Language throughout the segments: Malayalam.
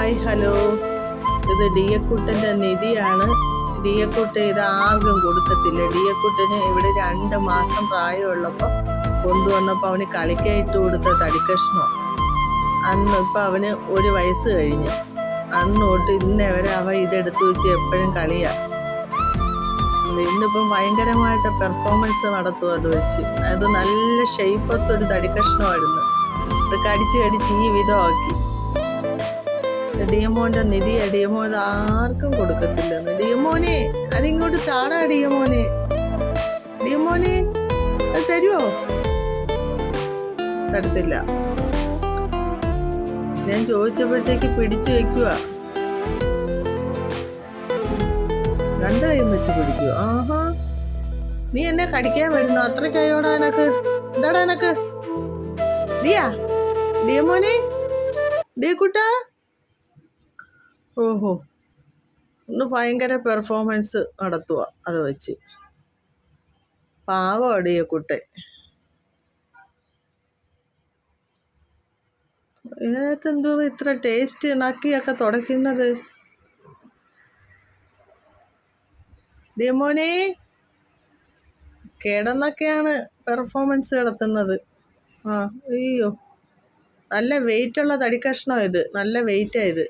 ഹായ് ഹലോ, ഇത് ഡിയക്കുട്ടൻ്റെ നിധിയാണ്. ഡിയക്കുട്ട ഇത് ആർക്കും കൊടുക്കത്തില്ല. ഡിയക്കുട്ടന് ഇവിടെ 2 മാസം പ്രായമുള്ളപ്പോൾ കൊണ്ടുവന്നപ്പോൾ അവന് കളിക്കാൻ ഇട്ട് കൊടുത്ത തടിക്കഷ്ണം. അന്ന് ഇപ്പം അവന് 1 വയസ്സ് കഴിഞ്ഞ്. അന്ന് തൊട്ട് ഇന്നേ വരെ അവൻ ഇതെടുത്ത് വെച്ച് എപ്പോഴും കളിയാണ്. ഇന്നിപ്പം ഭയങ്കരമായിട്ട് പെർഫോമൻസ് നടത്തും അത് വെച്ച്. അത് നല്ല ഷെയ്പ്പത്തൊരു തടിക്കഷ്ണമായിരുന്നു. അത് കടിച്ച് ഈ വിധമാക്കി. ഡിയമോൻ്റെ നിധി ഡിയമോൻ ആർക്കും കൊടുക്കത്തില്ലെന്ന്. ഡിയമോനെ അതിങ്ങോട്ട് താടാ. ഡിയമോനെ അത് തരുമോ? തരത്തില്ല. ഞാൻ ചോദിച്ചപ്പോഴത്തേക്ക് പിടിച്ചു വെക്കുക. 2 കൈയും വെച്ച് പിടിക്കുക. ആഹാ, നീ എന്നെ കടിക്കാൻ വരുന്നു? അത്രയ്ക്കയോടാ എനക്ക്? എന്താടാ എനക്ക്? ഡിയമോനെ, ഡിയക്കുട്ടാ. ഓഹോ, ഒന്ന് ഭയങ്കര പെർഫോമൻസ് നടത്തുക അത് വെച്ച്. പാവം ഡിയക്കുട്ടെ. ഇതിനകത്ത് എന്തോ ഇത്ര ടേസ്റ്റ് നക്കിയൊക്കെ തുടയ്ക്കുന്നത്? ഡിയമോനെ കിടന്നൊക്കെയാണ് പെർഫോമൻസ് നടത്തുന്നത്. അയ്യോ, നല്ല വെയിറ്റുള്ള തടിക്കഷ്ണം ഇത്. നല്ല വെയിറ്റാണ് ഇത്.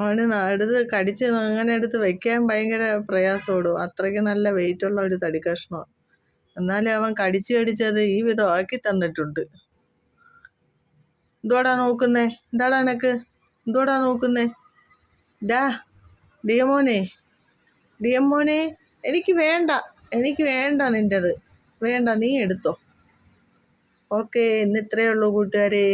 അവന് എടുത്ത് കടിച്ച് അങ്ങനെ എടുത്ത് വെക്കാൻ ഭയങ്കര പ്രയാസപ്പെടും. അത്രയ്ക്ക് നല്ല വെയിറ്റുള്ള ഒരു തടിക്കഷ്ണമാണ്. എന്നാലും അവൻ കടിച്ചത് ഈ വിധം ആക്കി തന്നിട്ടുണ്ട്. എന്തോടാ നോക്കുന്നേ? എന്താടാ എനക്ക്? എന്തോടാ നോക്കുന്നേ? ഡിയമോനെ എനിക്ക് വേണ്ട നിൻ്റെത് വേണ്ട, നീ എടുത്തോ. ഓക്കെ, ഇന്ന് ഇത്രയേ ഉള്ളൂ കൂട്ടുകാരെ.